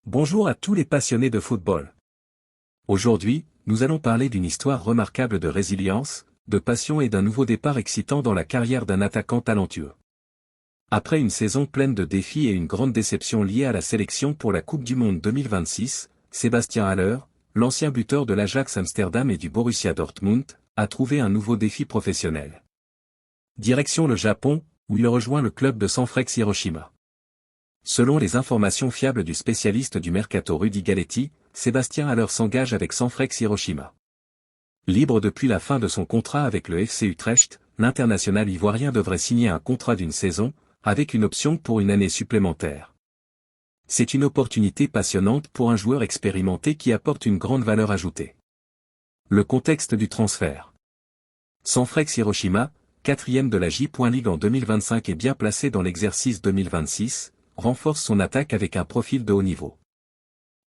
Bonjour à tous les passionnés de football. Aujourd'hui, nous allons parler d'une histoire remarquable de résilience, de passion et d'un nouveau départ excitant dans la carrière d'un attaquant talentueux. Après une saison pleine de défis et une grande déception liée à la sélection pour la Coupe du Monde 2026, Sébastien Haller, l'ancien buteur de l'Ajax Amsterdam et du Borussia Dortmund, a trouvé un nouveau défi professionnel. Direction le Japon, où il rejoint le club de Sanfrecce Hiroshima. Selon les informations fiables du spécialiste du mercato Rudy Galletti, Sébastien Haller s'engage avec Sanfrecce Hiroshima. Libre depuis la fin de son contrat avec le FC Utrecht, l'international ivoirien devrait signer un contrat d'une saison, avec une option pour une année supplémentaire. C'est une opportunité passionnante pour un joueur expérimenté qui apporte une grande valeur ajoutée. Le contexte du transfert. Sanfrecce Hiroshima, 4e de la J.League en 2025 et bien placé dans l'exercice 2026, renforce son attaque avec un profil de haut niveau.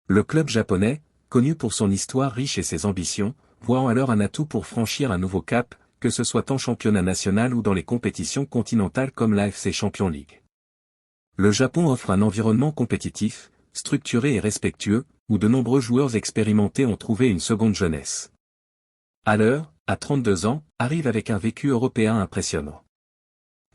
Le club japonais, connu pour son histoire riche et ses ambitions, voit en Haller un atout pour franchir un nouveau cap, que ce soit en championnat national ou dans les compétitions continentales comme l'AFC Champions League. Le Japon offre un environnement compétitif, structuré et respectueux, où de nombreux joueurs expérimentés ont trouvé une seconde jeunesse. Haller, à 32 ans, arrive avec un vécu européen impressionnant.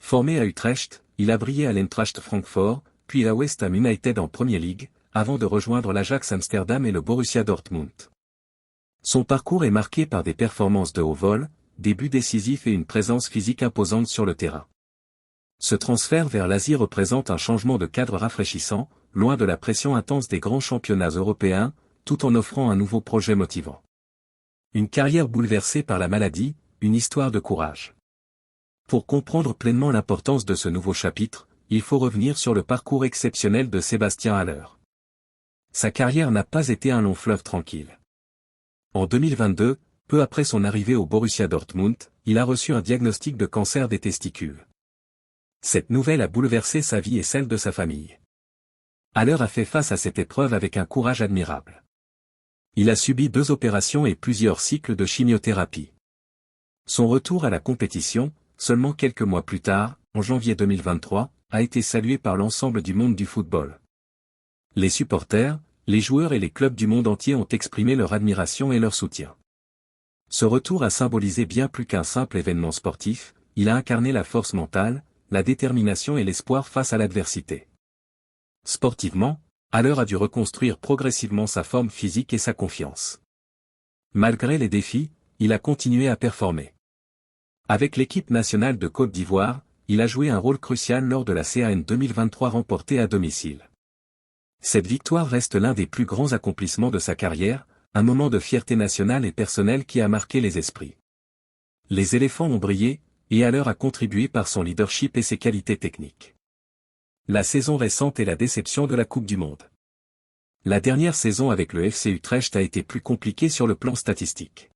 Formé à Utrecht, il a brillé à l'Eintracht Francfort, puis à West Ham United en Premier League, avant de rejoindre l'Ajax Amsterdam et le Borussia Dortmund. Son parcours est marqué par des performances de haut vol, des buts décisifs et une présence physique imposante sur le terrain. Ce transfert vers l'Asie représente un changement de cadre rafraîchissant, loin de la pression intense des grands championnats européens, tout en offrant un nouveau projet motivant. Une carrière bouleversée par la maladie, une histoire de courage. Pour comprendre pleinement l'importance de ce nouveau chapitre, il faut revenir sur le parcours exceptionnel de Sébastien Haller. Sa carrière n'a pas été un long fleuve tranquille. En 2022, peu après son arrivée au Borussia Dortmund, il a reçu un diagnostic de cancer des testicules. Cette nouvelle a bouleversé sa vie et celle de sa famille. Haller a fait face à cette épreuve avec un courage admirable. Il a subi 2 opérations et plusieurs cycles de chimiothérapie. Son retour à la compétition, seulement quelques mois plus tard, en janvier 2023, a été salué par l'ensemble du monde du football. Les supporters, les joueurs et les clubs du monde entier ont exprimé leur admiration et leur soutien. Ce retour a symbolisé bien plus qu'un simple événement sportif, il a incarné la force mentale, la détermination et l'espoir face à l'adversité. Sportivement, Haller a dû reconstruire progressivement sa forme physique et sa confiance. Malgré les défis, il a continué à performer. Avec l'équipe nationale de Côte d'Ivoire, il a joué un rôle crucial lors de la CAN 2023 remportée à domicile. Cette victoire reste l'un des plus grands accomplissements de sa carrière, un moment de fierté nationale et personnelle qui a marqué les esprits. Les éléphants ont brillé, et Haller a contribué par son leadership et ses qualités techniques. La saison récente est la déception de la Coupe du Monde. La dernière saison avec le FC Utrecht a été plus compliquée sur le plan statistique.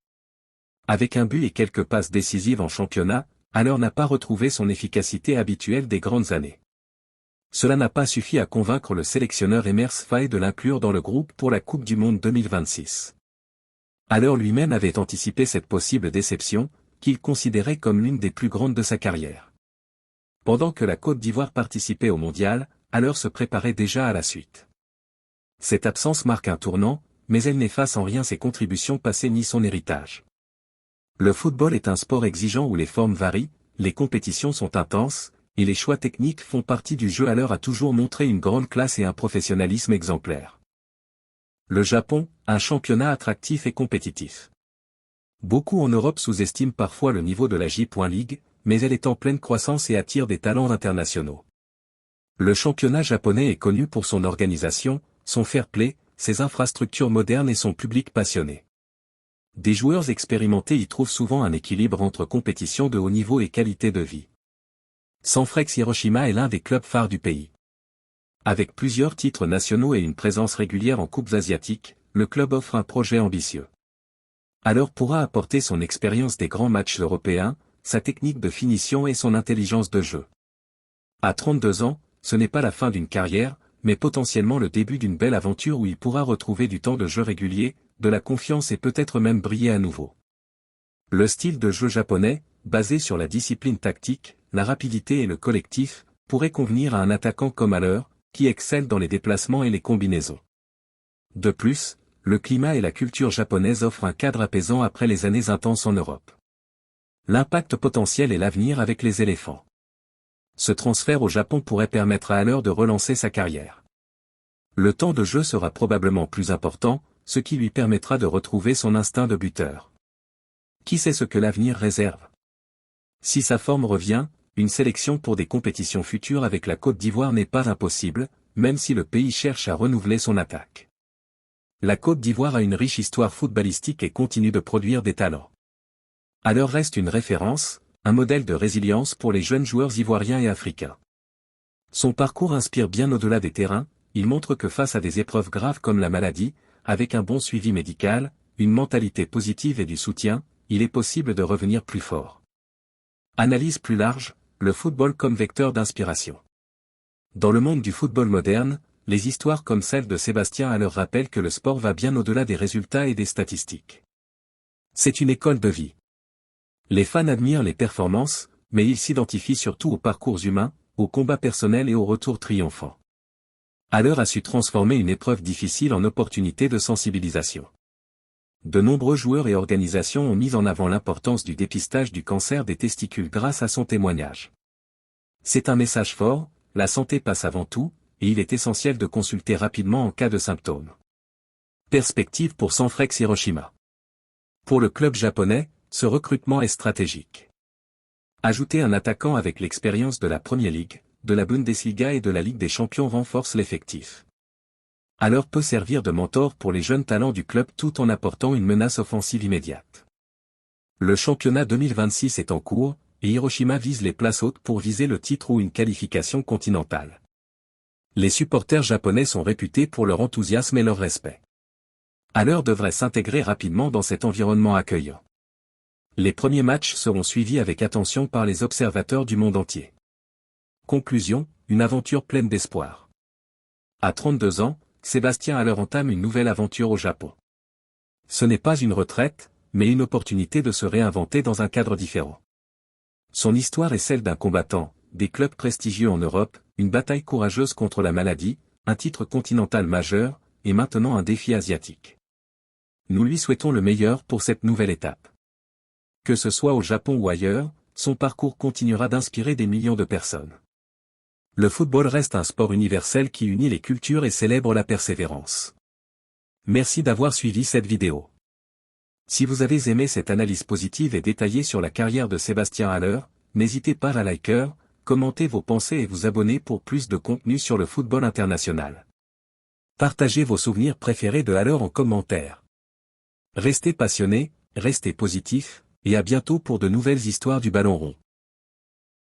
Avec un but et quelques passes décisives en championnat, Haller n'a pas retrouvé son efficacité habituelle des grandes années. Cela n'a pas suffi à convaincre le sélectionneur Emers Faé de l'inclure dans le groupe pour la Coupe du Monde 2026. Haller lui-même avait anticipé cette possible déception, qu'il considérait comme l'une des plus grandes de sa carrière. Pendant que la Côte d'Ivoire participait au mondial, Haller se préparait déjà à la suite. Cette absence marque un tournant, mais elle n'efface en rien ses contributions passées ni son héritage. Le football est un sport exigeant où les formes varient, les compétitions sont intenses, et les choix techniques font partie du jeu. Haller a toujours montré une grande classe et un professionnalisme exemplaire. Le Japon, un championnat attractif et compétitif. Beaucoup en Europe sous-estiment parfois le niveau de la J.League, mais elle est en pleine croissance et attire des talents internationaux. Le championnat japonais est connu pour son organisation, son fair-play, ses infrastructures modernes et son public passionné. Des joueurs expérimentés y trouvent souvent un équilibre entre compétition de haut niveau et qualité de vie. Sanfrecce Hiroshima est l'un des clubs phares du pays. Avec plusieurs titres nationaux et une présence régulière en coupes asiatiques, le club offre un projet ambitieux. Haller pourra apporter son expérience des grands matchs européens, sa technique de finition et son intelligence de jeu. À 32 ans, ce n'est pas la fin d'une carrière, mais potentiellement le début d'une belle aventure où il pourra retrouver du temps de jeu régulier, de la confiance et peut-être même briller à nouveau. Le style de jeu japonais, basé sur la discipline tactique, la rapidité et le collectif, pourrait convenir à un attaquant comme Haller, qui excelle dans les déplacements et les combinaisons. De plus, le climat et la culture japonaise offrent un cadre apaisant après les années intenses en Europe. L'impact potentiel et l'avenir avec les éléphants. Ce transfert au Japon pourrait permettre à Haller de relancer sa carrière. Le temps de jeu sera probablement plus important, ce qui lui permettra de retrouver son instinct de buteur. Qui sait ce que l'avenir réserve? Si sa forme revient, une sélection pour des compétitions futures avec la Côte d'Ivoire n'est pas impossible, même si le pays cherche à renouveler son attaque. La Côte d'Ivoire a une riche histoire footballistique et continue de produire des talents. Haller reste une référence, un modèle de résilience pour les jeunes joueurs ivoiriens et africains. Son parcours inspire bien au-delà des terrains, il montre que face à des épreuves graves comme la maladie, avec un bon suivi médical, une mentalité positive et du soutien, il est possible de revenir plus fort. Analyse plus large, le football comme vecteur d'inspiration. Dans le monde du football moderne, les histoires comme celle de Sébastien Haller rappellent que le sport va bien au-delà des résultats et des statistiques. C'est une école de vie. Les fans admirent les performances, mais ils s'identifient surtout aux parcours humains, aux combats personnels et aux retours triomphants. Haller a su transformer une épreuve difficile en opportunité de sensibilisation. De nombreux joueurs et organisations ont mis en avant l'importance du dépistage du cancer des testicules grâce à son témoignage. C'est un message fort, la santé passe avant tout, et il est essentiel de consulter rapidement en cas de symptômes. Perspective pour Sanfrecce Hiroshima. Pour le club japonais, ce recrutement est stratégique. Ajouter un attaquant avec l'expérience de la Premier League, de la Bundesliga et de la Ligue des Champions renforce l'effectif. Haller peut servir de mentor pour les jeunes talents du club tout en apportant une menace offensive immédiate. Le championnat 2026 est en cours, et Hiroshima vise les places hautes pour viser le titre ou une qualification continentale. Les supporters japonais sont réputés pour leur enthousiasme et leur respect. Haller devrait s'intégrer rapidement dans cet environnement accueillant. Les premiers matchs seront suivis avec attention par les observateurs du monde entier. Conclusion, une aventure pleine d'espoir. À 32 ans, Sébastien Haller entame une nouvelle aventure au Japon. Ce n'est pas une retraite, mais une opportunité de se réinventer dans un cadre différent. Son histoire est celle d'un combattant, des clubs prestigieux en Europe, une bataille courageuse contre la maladie, un titre continental majeur, et maintenant un défi asiatique. Nous lui souhaitons le meilleur pour cette nouvelle étape. Que ce soit au Japon ou ailleurs, son parcours continuera d'inspirer des millions de personnes. Le football reste un sport universel qui unit les cultures et célèbre la persévérance. Merci d'avoir suivi cette vidéo. Si vous avez aimé cette analyse positive et détaillée sur la carrière de Sébastien Haller, n'hésitez pas à liker, commenter vos pensées et vous abonner pour plus de contenu sur le football international. Partagez vos souvenirs préférés de Haller en commentaire. Restez passionnés, restez positifs, et à bientôt pour de nouvelles histoires du ballon rond.